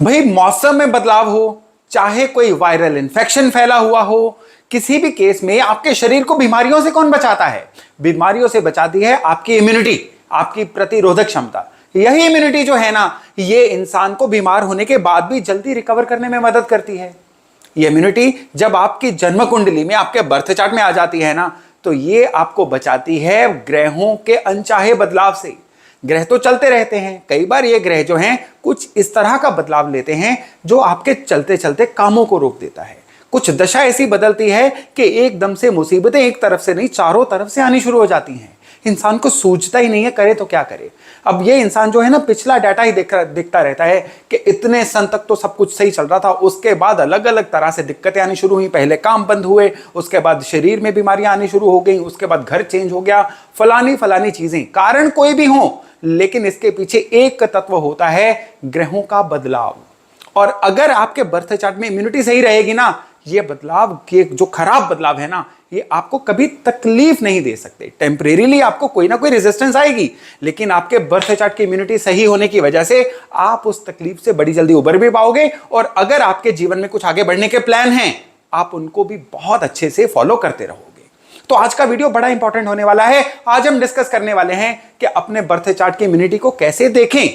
भाई मौसम में बदलाव हो, चाहे कोई वायरल इन्फेक्शन फैला हुआ हो, किसी भी केस में आपके शरीर को बीमारियों से कौन बचाता है? बीमारियों से बचाती है आपकी इम्यूनिटी, आपकी प्रतिरोधक क्षमता। यही इम्यूनिटी जो है ना, ये इंसान को बीमार होने के बाद भी जल्दी रिकवर करने में मदद करती है। ये इम्यूनिटी जब आपकी जन्म कुंडली में, आपके बर्थ चार्ट में आ जाती है ना, तो ये आपको बचाती है ग्रहों के अनचाहे बदलाव से। ग्रह तो चलते रहते हैं, कई बार ये ग्रह जो हैं कुछ इस तरह का बदलाव लेते हैं जो आपके चलते चलते कामों को रोक देता है। कुछ दशा ऐसी बदलती है कि एकदम से मुसीबतें एक तरफ से नहीं, चारों तरफ से आनी शुरू हो जाती हैं। इंसान को सूझता ही नहीं है करे तो क्या करे। अब ये इंसान जो है ना, पिछला डाटा ही दिखता रहता है कि इतने सन तक तो सब कुछ सही चल रहा था, उसके बाद अलग अलग तरह से दिक्कतें आनी शुरू हुई। पहले काम बंद हुए, उसके बाद शरीर में बीमारियां आनी शुरू हो गई, उसके बाद घर चेंज हो गया, फलानी फलानी चीजें। कारण कोई भी हो, लेकिन इसके पीछे एक तत्व होता है, ग्रहों का बदलाव। और अगर आपके बर्थ चार्ट में इम्यूनिटी सही रहेगी ना, ये बदलाव के जो खराब बदलाव है ना, ये आपको कभी तकलीफ नहीं दे सकते। टेम्परेरीली आपको कोई ना कोई रेजिस्टेंस आएगी, लेकिन आपके बर्थ चार्ट की इम्यूनिटी सही होने की वजह से आप उस तकलीफ से बड़ी जल्दी उबर भी पाओगे। और अगर आपके जीवन में कुछ आगे बढ़ने के प्लान हैं, आप उनको भी बहुत अच्छे से फॉलो करते रहोगे। तो आज का वीडियो बड़ा इंपॉर्टेंट होने वाला है। आज हम डिस्कस करने वाले हैं कि अपने बर्थ चार्ट की इम्यूनिटी को कैसे देखें।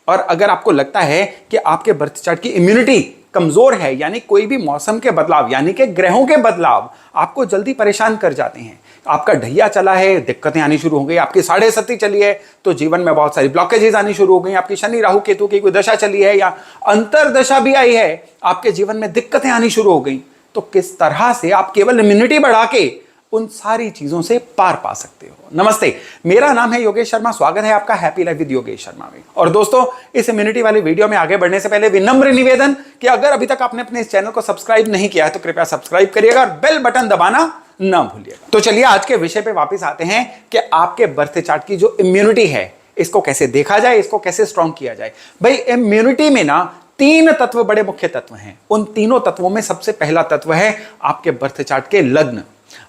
और अगर आपको लगता है कि आपके बर्थ चार्ट की इम्यूनिटी कमजोर है, यानी कोई भी मौसम के बदलाव, यानी कि ग्रहों के बदलाव आपको जल्दी परेशान कर जाते हैं, आपका ढैया चला है, दिक्कतें आनी शुरू हो गई, आपकी साढ़े सती चली है तो जीवन में बहुत सारी ब्लॉकेजेस आनी शुरू हो गई, आपकी शनि राहु केतु की कोई दशा चली है या अंतरदशा भी आई है, आपके जीवन में दिक्कतें आनी शुरू हो गई, तो किस तरह से आप केवल इम्यूनिटी बढ़ा के उन सारी चीजों से पार पा सकते हो। नमस्ते, मेरा नाम है योगेश शर्मा। स्वागत है आपका happy life with Yogesh Sharma में। और दोस्तों, इस इम्यूनिटी वाली वीडियो में आगे बढ़ने से पहले विनम्र निवेदन कि अगर अभी तक आपने अपने इस चैनल को सब्सक्राइब नहीं किया है तो कृपया सब्सक्राइब करिएगा और बेल बटन दबाना ना भूलिएगा। तो चलिए आज के विषय पे वापस आते हैं कि आपके बर्थ चार्ट की जो इम्यूनिटी है, इसको कैसे देखा जाए, इसको कैसे स्ट्रॉन्ग किया जाए। भाई इम्यूनिटी में ना तीन तत्व बड़े मुख्य तत्व हैं। उन तीनों तत्वों में सबसे पहला तत्व है आपके बर्थ चार्ट के लग्न।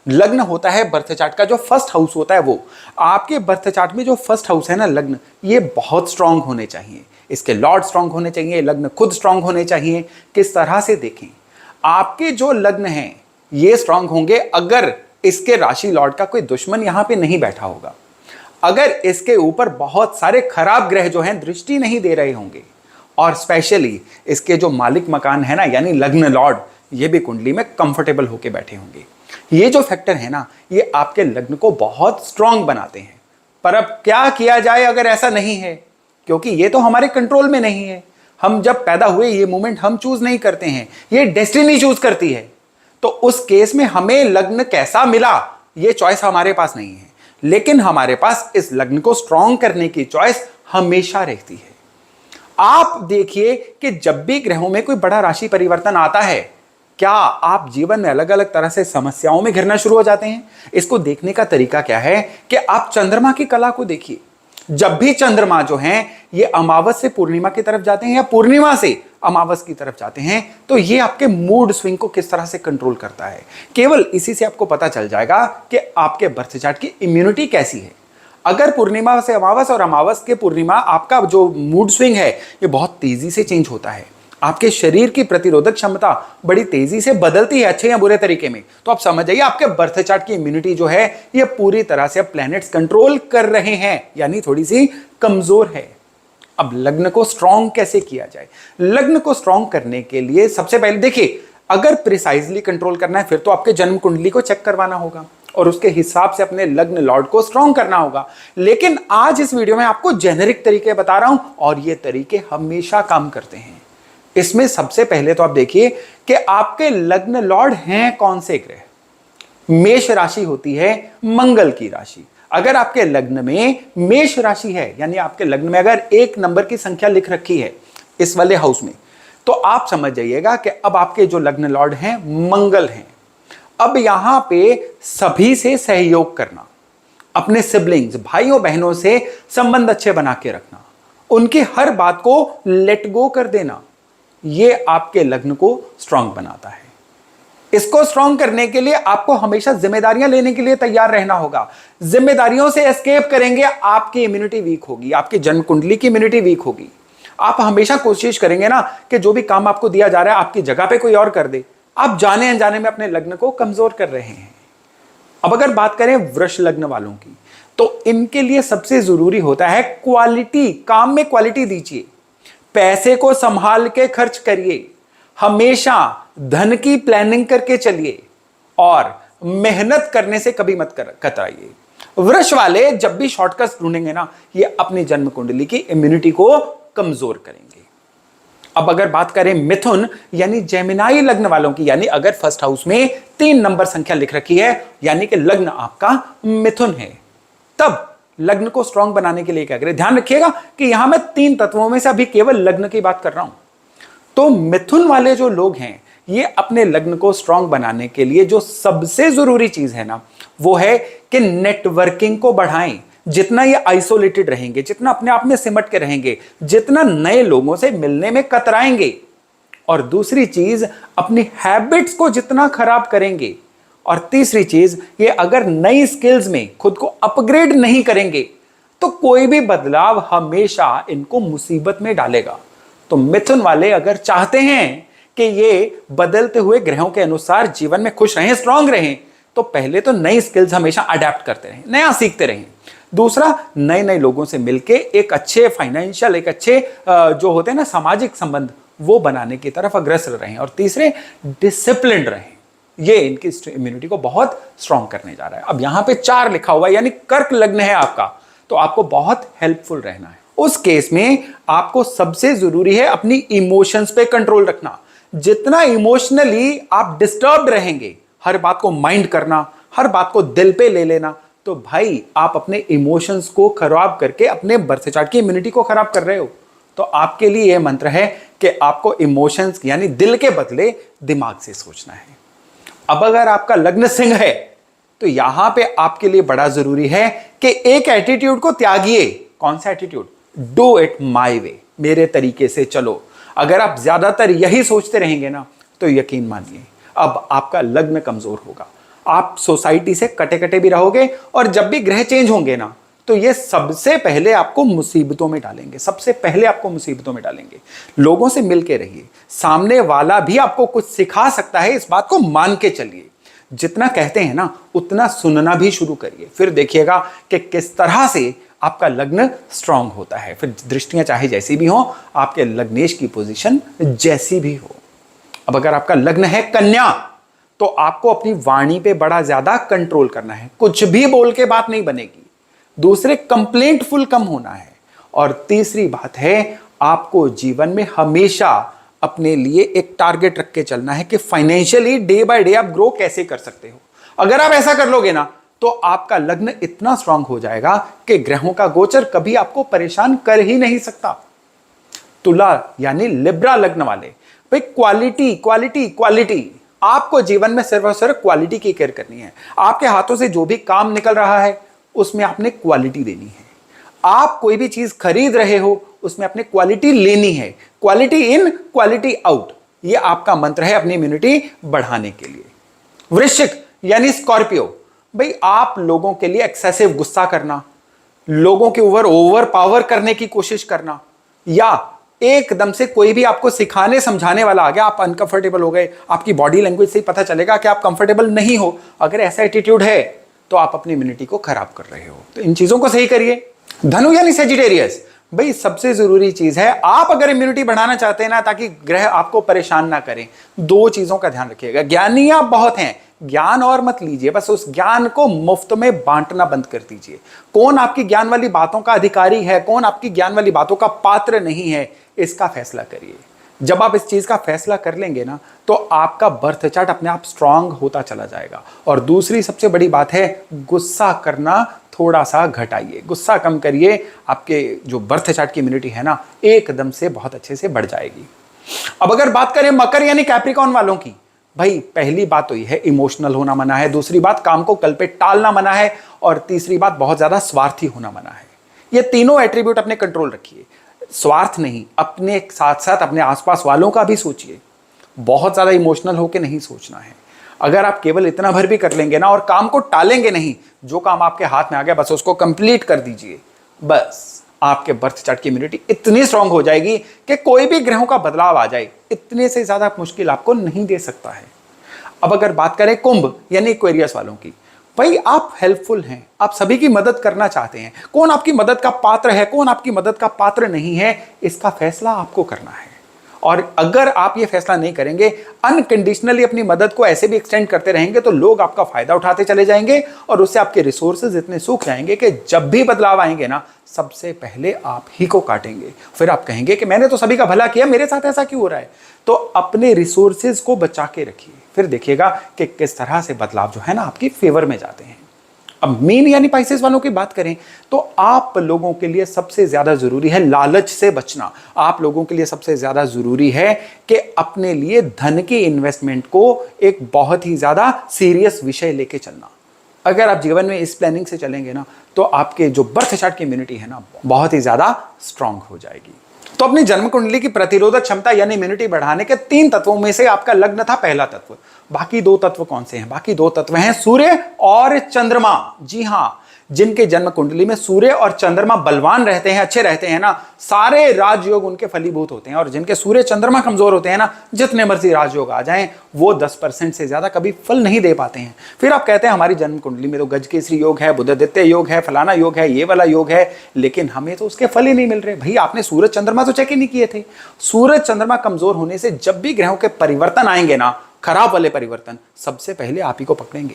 लग्न होता है बर्थ चार्ट का जो फर्स्ट हाउस होता है, वो आपके बर्थ चार्ट में जो फर्स्ट हाउस है ना, लग्न, ये बहुत स्ट्रांग होने चाहिए। इसके लॉर्ड स्ट्रांग होने चाहिए, लग्न खुद स्ट्रांग होने चाहिए। किस तरह से देखें, आपके जो लग्न हैं ये स्ट्रांग होंगे अगर इसके राशि लॉर्ड का कोई दुश्मन यहां पे नहीं बैठा होगा, अगर इसके ऊपर बहुत सारे खराब ग्रह जो हैं दृष्टि नहीं दे रहे होंगे, और स्पेशली इसके जो मालिक मकान है ना, यानी लग्न लॉर्ड, ये भी कुंडली में कंफर्टेबल होके बैठे होंगे। ये जो फैक्टर है ना, ये आपके लग्न को बहुत स्ट्रांग बनाते हैं। पर अब क्या किया जाए अगर ऐसा नहीं है, क्योंकि ये तो हमारे कंट्रोल में नहीं है। हम जब पैदा हुए, ये मोमेंट हम चूज नहीं करते हैं, ये डेस्टिनी चूज करती है। तो उस केस में हमें लग्न कैसा मिला, ये चॉइस हमारे पास नहीं है, लेकिन हमारे पास इस लग्न को स्ट्रांग करने की चॉइस हमेशा रहती है। आप देखिए कि जब भी ग्रहों में कोई बड़ा राशि परिवर्तन आता है, क्या आप जीवन में अलग अलग तरह से समस्याओं में घिरना शुरू हो जाते हैं। इसको देखने का तरीका क्या है कि आप चंद्रमा की कला को देखिए। जब भी चंद्रमा जो हैं ये अमावस से पूर्णिमा की तरफ जाते हैं या पूर्णिमा से अमावस की तरफ जाते हैं, तो ये आपके मूड स्विंग को किस तरह से कंट्रोल करता है। केवल इसी से आपको पता चल जाएगा कि आपके बर्थ चार्ट की इम्यूनिटी कैसी है। अगर पूर्णिमा से अमावस और अमावस के पूर्णिमा आपका जो मूड स्विंग है ये बहुत तेजी से चेंज होता है, आपके शरीर की प्रतिरोधक क्षमता बड़ी तेजी से बदलती है, अच्छे या बुरे तरीके में, तो आप समझ जाइए आपके बर्थ चार्ट की इम्यूनिटी जो है ये पूरी तरह से प्लैनेट्स कंट्रोल कर रहे हैं, यानी थोड़ी सी कमजोर है। अब लग्न को स्ट्रांग कैसे किया जाए? लग्न को स्ट्रांग करने के लिए सबसे पहले देखिए, अगर प्रिसाइजली कंट्रोल करना है फिर तो आपके जन्म कुंडली को चेक करवाना होगा और उसके हिसाब से अपने लग्न लॉर्ड को स्ट्रांग करना होगा। लेकिन आज इस वीडियो में आपको जेनेरिक तरीके बता रहा हूं और ये तरीके हमेशा काम करते हैं। इसमें सबसे पहले तो आप देखिए कि आपके लग्न लॉर्ड हैं कौन से ग्रह। मेष राशि होती है मंगल की राशि। अगर आपके लग्न में मेष राशि है, यानी आपके लग्न में अगर एक नंबर की संख्या लिख रखी है इस वाले हाउस में, तो आप समझ जाइएगा कि अब आपके जो लग्न लॉर्ड हैं मंगल हैं। अब यहां पे सभी से सहयोग करना, अपने सिबलिंग्स, भाइयों बहनों से संबंध अच्छे बना के रखना, उनकी हर बात को लेट गो कर देना, ये आपके लग्न को स्ट्रांग बनाता है। इसको स्ट्रांग करने के लिए आपको हमेशा जिम्मेदारियां लेने के लिए तैयार रहना होगा। जिम्मेदारियों से एस्केप करेंगे, आपकी इम्यूनिटी वीक होगी, आपकी जन्म कुंडली की इम्यूनिटी वीक होगी। आप हमेशा कोशिश करेंगे ना कि जो भी काम आपको दिया जा रहा है आपकी जगह पे कोई और कर दे। आप जाने अनजाने में अपने लग्न को कमजोर कर रहे हैं। अब अगर बात करें वृष लग्न वालों की, तो इनके लिए सबसे जरूरी होता है क्वालिटी। काम में क्वालिटी दीजिए, पैसे को संभाल के खर्च करिए, हमेशा धन की प्लानिंग करके चलिए और मेहनत करने से कभी मत कतराइए। वृष वाले जब भी शॉर्टकट्स ढूंढेंगे ना, ये अपनी जन्म कुंडली की इम्यूनिटी को कमजोर करेंगे। अब अगर बात करें मिथुन यानी जेमिनाई लग्न वालों की, यानी अगर फर्स्ट हाउस में 3 नंबर संख्या लिख रखी है यानी कि लग्न आपका मिथुन है, तब लग्न को स्ट्रांग बनाने के लिए क्या करें? ध्यान रखिएगा कि यहां मैं 3 तत्वों में से अभी केवल लग्न की बात कर रहा हूं। तो मिथुन वाले जो लोग हैं, ये अपने लग्न को स्ट्रांग बनाने के लिए जो सबसे जरूरी चीज है ना, वो है कि नेटवर्किंग को बढ़ाएं। जितना ये आइसोलेटेड रहेंगे, जितना अपने आप में सिमट के रहेंगे, जितना नए लोगों से मिलने में कतराएंगे, और दूसरी चीज अपनी हैबिट्स को जितना खराब करेंगे, और तीसरी चीज ये अगर नई स्किल्स में खुद को अपग्रेड नहीं करेंगे तो कोई भी बदलाव हमेशा इनको मुसीबत में डालेगा। तो मिथुन वाले अगर चाहते हैं कि ये बदलते हुए ग्रहों के अनुसार जीवन में खुश रहें, स्ट्रांग रहें, तो पहले तो नई स्किल्स हमेशा अडेप्ट करते रहें, नया सीखते रहें। दूसरा, नए नए लोगों से मिलके एक अच्छे फाइनेंशियल, एक अच्छे जो होते हैं ना सामाजिक संबंध, वो बनाने की तरफ अग्रसर रहें। और तीसरे, डिसिप्लिन रहें। ये इनकी इम्यूनिटी को बहुत स्ट्रांग करने जा रहा है। अब यहां पे 4 लिखा हुआ है, यानी कर्क लग्न है आपका, तो आपको बहुत हेल्पफुल रहना है। उस केस में आपको सबसे जरूरी है अपनी इमोशंस पे कंट्रोल रखना। जितना इमोशनली आप डिस्टर्ब्ड रहेंगे, हर बात को माइंड करना, हर बात को दिल पे ले लेना, तो भाई आप अपने इमोशंस को खराब करके अपने बर्थ चार्ट की इम्यूनिटी को खराब कर रहे हो। तो आपके लिए यह मंत्र है कि आपको इमोशंस यानी दिल के बदले दिमाग से सोचना है। अब अगर आपका लग्न सिंह है, तो यहां पे आपके लिए बड़ा जरूरी है कि एक एटीट्यूड को त्यागिए। कौन सा एटीट्यूड? डू इट माई वे, मेरे तरीके से चलो। अगर आप ज्यादातर यही सोचते रहेंगे ना, तो यकीन मानिए अब आपका लग्न कमजोर होगा। आप सोसाइटी से कटे कटे भी रहोगे, और जब भी ग्रह चेंज होंगे ना, तो ये सबसे पहले आपको मुसीबतों में डालेंगे, सबसे पहले आपको मुसीबतों में डालेंगे। लोगों से मिलके रहिए, सामने वाला भी आपको कुछ सिखा सकता है, इस बात को मान के चलिए। जितना कहते हैं ना, उतना सुनना भी शुरू करिए, फिर देखिएगा कि किस तरह से आपका लग्न स्ट्रांग होता है। फिर दृष्टियां चाहे जैसी भी हो, आपके लग्नेश की पोजीशन जैसी भी हो। अब अगर आपका लग्न है कन्या, तो आपको अपनी वाणी पे बड़ा ज्यादा कंट्रोल करना है। कुछ भी बोल के बात नहीं बनेगी। दूसरे, कंप्लेंटफुल कम होना है। और तीसरी बात है, आपको जीवन में हमेशा अपने लिए एक टारगेट रख के चलना है कि फाइनेंशियली डे बाय डे आप ग्रो कैसे कर सकते हो। अगर आप ऐसा कर लोगे ना, तो आपका लग्न इतना स्ट्रांग हो जाएगा कि ग्रहों का गोचर कभी आपको परेशान कर ही नहीं सकता। तुला यानी लिब्रा लग्न वाले, भाई क्वालिटी क्वालिटी क्वालिटी। आपको जीवन में सिर्फ और सिर्फ क्वालिटी की केयर करनी है। आपके हाथों से जो भी काम निकल रहा है, उसमें आपने क्वालिटी देनी है। आप कोई भी चीज खरीद रहे हो, उसमें आपने क्वालिटी लेनी है। क्वालिटी इन, क्वालिटी आउट, ये आपका मंत्र है अपनी इम्यूनिटी बढ़ाने के लिए। वृश्चिक यानी स्कॉर्पियो, भाई आप लोगों के लिए एक्सेसिव गुस्सा करना, लोगों के ऊपर ओवर पावर करने की कोशिश करना, या एकदम से कोई भी आपको सिखाने समझाने वाला आ गया, आप अनकंफर्टेबल हो गए, आपकी बॉडी लैंग्वेज से ही पता चलेगा कि आप कंफर्टेबल नहीं हो। अगर ऐसा एटीट्यूड है, तो आप अपनी इम्यूनिटी को खराब कर रहे हो। तो इन चीजों को सही करिए। धनु यानी सेजिटेरियस, भाई सबसे जरूरी चीज है, आप अगर इम्यूनिटी बढ़ाना चाहते हैं ना, ताकि ग्रह आपको परेशान ना करें, 2 चीजों का ध्यान रखिएगा। ज्ञानी आप बहुत हैं, ज्ञान और मत लीजिए, बस उस ज्ञान को मुफ्त में बांटना बंद कर दीजिए। कौन आपकी ज्ञान वाली बातों का अधिकारी है, कौन आपकी ज्ञान वाली बातों का पात्र नहीं है, इसका फैसला करिए। जब आप इस चीज का फैसला कर लेंगे ना, तो आपका बर्थ चार्ट अपने आप स्ट्रांग होता चला जाएगा। और दूसरी सबसे बड़ी बात है, गुस्सा करना थोड़ा सा घटाइए, गुस्सा कम करिए। आपके जो बर्थ चार्ट की इम्यूनिटी है ना, एकदम से बहुत अच्छे से बढ़ जाएगी। अब अगर बात करें मकर यानी कैप्रिकॉर्न वालों की, भाई पहली बात तो यह है, इमोशनल होना मना है। दूसरी बात, काम को कल पे टालना मना है। और तीसरी बात, बहुत ज्यादा स्वार्थी होना मना है। ये तीनों एट्रीब्यूट अपने कंट्रोल रखिए। स्वार्थ नहीं, अपने साथ साथ अपने आसपास वालों का भी सोचिए। बहुत ज्यादा इमोशनल होकर नहीं सोचना है। अगर आप केवल इतना भर भी कर लेंगे ना, और काम को टालेंगे नहीं, जो काम आपके हाथ में आ गया बस उसको कंप्लीट कर दीजिए, बस आपके बर्थ चार्ट की इम्यूनिटी इतनी स्ट्रांग हो जाएगी कि कोई भी ग्रहों का बदलाव आ जाए, इतने से ज्यादा मुश्किल आपको नहीं दे सकता है। अब अगर बात करें कुंभ यानी एक्वेरियस वालों की, भाई आप हेल्पफुल हैं, आप सभी की मदद करना चाहते हैं। कौन आपकी मदद का पात्र है, कौन आपकी मदद का पात्र नहीं है, इसका फैसला आपको करना है। और अगर आप ये फैसला नहीं करेंगे, अनकंडीशनली अपनी मदद को ऐसे भी एक्सटेंड करते रहेंगे, तो लोग आपका फायदा उठाते चले जाएंगे और उससे आपके रिसोर्सेज इतने सूख जाएंगे कि जब भी बदलाव आएंगे ना, सबसे पहले आप ही को काटेंगे। फिर आप कहेंगे कि मैंने तो सभी का भला किया, मेरे साथ ऐसा क्यों हो रहा है। तो अपने रिसोर्सेज को बचा के रखिए, फिर देखिएगा कि किस तरह से बदलाव जो है ना आपकी फेवर में जाते हैं। अब मीन यानी पाइसेस वालों की बात करें तो आप लोगों के लिए सबसे ज्यादा जरूरी है लालच से बचना। आप लोगों के लिए सबसे ज्यादा जरूरी है कि अपने लिए धन की इन्वेस्टमेंट को एक बहुत ही ज्यादा सीरियस विषय लेके चलना। अगर आप जीवन में इस प्लानिंग से चलेंगे ना, तो आपके जो बर्थ चार्ट की इम्यूनिटी है ना, बहुत ही ज्यादा स्ट्रांग हो जाएगी। तो अपनी जन्म कुंडली की प्रतिरोधक क्षमता यानी इम्यूनिटी बढ़ाने के 3 तत्वों में से आपका लग्न था पहला तत्व। बाकी 2 तत्व कौन से हैं? बाकी 2 तत्व हैं सूर्य और चंद्रमा। जी हां, जिनके जन्म कुंडली में सूर्य और चंद्रमा बलवान रहते हैं, अच्छे रहते हैं ना, सारे राजयोग उनके फलीभूत होते हैं। और जिनके सूर्य चंद्रमा कमजोर होते हैं ना, जितने मर्जी राजयोग आ जाएं, वो 10% से ज्यादा कभी फल नहीं दे पाते हैं। फिर आप कहते हैं हमारी जन्म कुंडली में तो गजकेसरी योग है, बुधादित्य योग है, फलाना योग है, ये वाला योग है, लेकिन हमें तो उसके फल ही नहीं मिल रहे। भाई आपने सूरज चंद्रमा तो चेक ही नहीं किए थे। सूरज चंद्रमा कमजोर होने से जब भी ग्रहों के परिवर्तन आएंगे ना, खराब वाले परिवर्तन, सबसे पहले आप ही को पकड़ेंगे।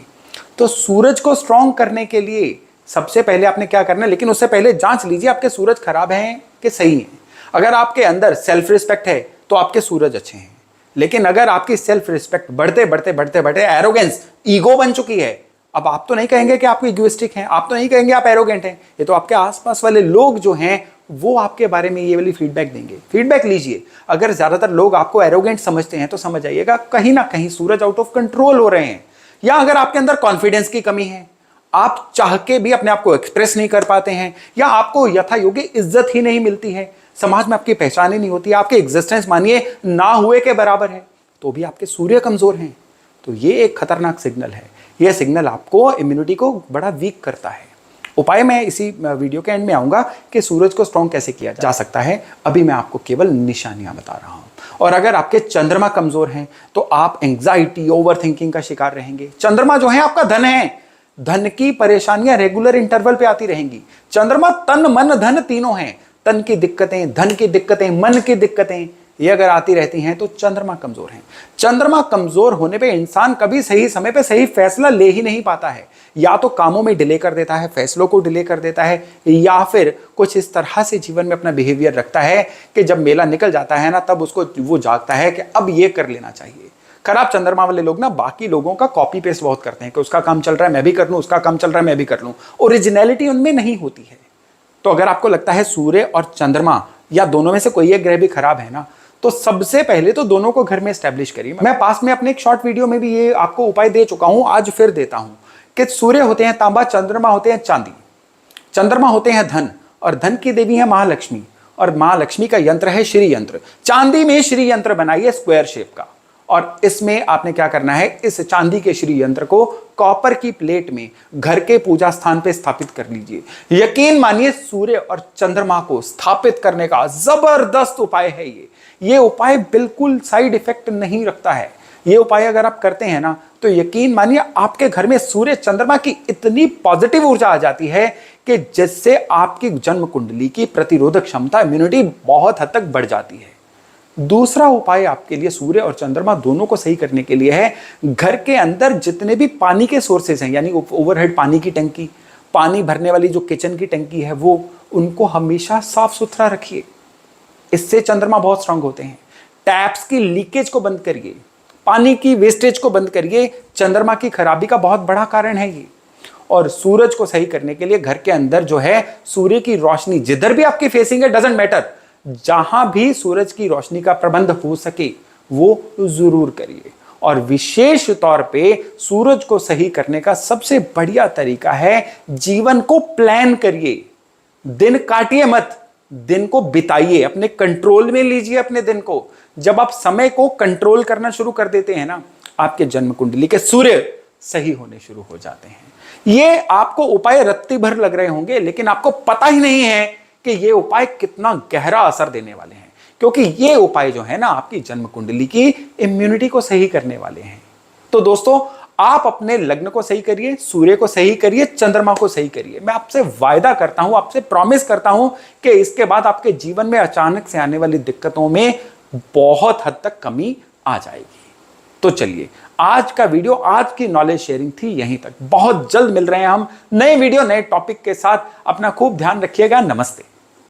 तो सूरज को स्ट्रांग करने के लिए सबसे पहले आपने क्या करना है, लेकिन उससे पहले जांच लीजिए आपके सूरज खराब हैं कि सही हैं। अगर आपके अंदर सेल्फ रिस्पेक्ट है तो आपके सूरज अच्छे हैं, लेकिन अगर आपकी सेल्फ रिस्पेक्ट बढ़ते बढ़ते बढ़ते बढ़ते एरोगेंस, ईगो बन चुकी है, अब आप तो नहीं कहेंगे कि आप इगोइस्टिक हैं, आप तो नहीं कहेंगे आप एरोगेंट हैं, ये तो आपके आसपास वाले लोग जो हैं वो आपके बारे में ये वाली फीडबैक देंगे। फीडबैक लीजिए। अगर ज्यादातर लोग आपको एरोगेंट समझते हैं तो समझ जाइएगा कहीं ना कहीं सूरज आउट ऑफ कंट्रोल हो रहे हैं। या अगर आपके अंदर कॉन्फिडेंस की कमी है, आप चाह के भी अपने आप को एक्सप्रेस नहीं कर पाते हैं, या आपको यथा योग्य इज्जत ही नहीं मिलती है, समाज में आपकी पहचान ही नहीं होती, आपके एग्जिस्टेंस मानिए ना हुए के बराबर है, तो भी आपके सूर्य कमजोर हैं, तो ये एक खतरनाक सिग्नल है। यह सिग्नल आपको इम्यूनिटी को बड़ा वीक करता है। उपाय मैं इसी वीडियो के एंड में आऊंगा कि सूरज को स्ट्रॉन्ग कैसे किया जा सकता है। अभी मैं आपको केवल निशानियां बता रहा हूं। और अगर आपके चंद्रमा कमजोर हैं तो आप एंग्जाइटी, ओवर थिंकिंग का शिकार रहेंगे। चंद्रमा जो है आपका धन है, धन की परेशानियां रेगुलर इंटरवल पे आती रहेंगी। चंद्रमा तन मन धन तीनों हैं। तन की दिक्कतें, धन की दिक्कतें, मन की दिक्कतें, ये अगर आती रहती हैं तो चंद्रमा कमजोर है। चंद्रमा कमजोर होने पे इंसान कभी सही समय पे सही फैसला ले ही नहीं पाता है। या तो कामों में डिले कर देता है, फैसलों को डिले कर देता है, या फिर कुछ इस तरह से जीवन में अपना बिहेवियर रखता है कि जब मेला निकल जाता है ना, तब उसको वो जागता है कि अब ये कर लेना चाहिए। खराब चंद्रमा वाले लोग ना बाकी लोगों का कॉपी पेस्ट बहुत करते हैं कि उसका काम चल रहा है मैं भी कर लूं, उसका काम चल रहा है मैं भी कर लूं। ओरिजिनलिटी उनमें नहीं होती है। तो अगर आपको लगता है सूर्य और चंद्रमा या दोनों में से कोई एक ग्रह भी खराब है ना, तो सबसे पहले तो दोनों को घर में एस्टेब्लिश करिए। मैं पास में अपने एक शॉर्ट वीडियो में भी ये आपको उपाय दे चुका हूं, आज फिर देता हूं कि सूर्य होते हैं तांबा, चंद्रमा होते हैं चांदी, चंद्रमा होते हैं धन, और धन की देवी है महालक्ष्मी, और महालक्ष्मी का यंत्र है श्री यंत्र। चांदी में श्री यंत्र बनाइए स्क्वायर शेप का, और इसमें आपने क्या करना है, इस चांदी के श्री यंत्र को कॉपर की प्लेट में घर के पूजा स्थान पे स्थापित कर लीजिए। यकीन मानिए सूर्य और चंद्रमा को स्थापित करने का जबरदस्त उपाय है ये उपाय बिल्कुल साइड इफेक्ट नहीं रखता है। ये उपाय अगर आप करते हैं ना, तो यकीन मानिए आपके घर में सूर्य चंद्रमा की इतनी पॉजिटिव ऊर्जा आ जाती है कि जिससे आपकी जन्म कुंडली की प्रतिरोधक क्षमता, इम्यूनिटी बहुत हद तक बढ़ जाती है। दूसरा उपाय आपके लिए सूर्य और चंद्रमा दोनों को सही करने के लिए है, घर के अंदर जितने भी पानी के सोर्सेज हैं, यानी ओवरहेड पानी की टंकी, पानी भरने वाली जो किचन की टंकी है, वो उनको हमेशा साफ सुथरा रखिए। इससे चंद्रमा बहुत स्ट्रांग होते हैं। टैप्स की लीकेज को बंद करिए, पानी की वेस्टेज को बंद करिए, चंद्रमा की खराबी का बहुत बड़ा कारण है ये। और सूरज को सही करने के लिए घर के अंदर जो है सूर्य की रोशनी जिधर भी आपकी फेसिंग है, डजंट मैटर, जहां भी सूरज की रोशनी का प्रबंध हो सके वो जरूर करिए। और विशेष तौर पे सूरज को सही करने का सबसे बढ़िया तरीका है, जीवन को प्लान करिए। दिन काटिए मत, दिन को बिताइए, अपने कंट्रोल में लीजिए अपने दिन को। जब आप समय को कंट्रोल करना शुरू कर देते हैं ना, आपके जन्म कुंडली के सूर्य सही होने शुरू हो जाते हैं। ये आपको उपाय रत्ती भर लग रहे होंगे, लेकिन आपको पता ही नहीं है कि ये उपाय कितना गहरा असर देने वाले हैं, क्योंकि ये उपाय जो है ना आपकी जन्म कुंडली की इम्यूनिटी को सही करने वाले हैं। तो दोस्तों, आप अपने लग्न को सही करिए, सूर्य को सही करिए, चंद्रमा को सही करिए। मैं आपसे वायदा करता हूं, आपसे प्रॉमिस करता हूं कि इसके बाद आपके जीवन में अचानक से आने वाली दिक्कतों में बहुत हद तक कमी आ जाएगी। तो चलिए, आज का वीडियो, आज की नॉलेज शेयरिंग थी यहीं तक। बहुत जल्द मिल रहे हैं हम नए वीडियो, नए टॉपिक के साथ। अपना खूब ध्यान रखिएगा। नमस्ते।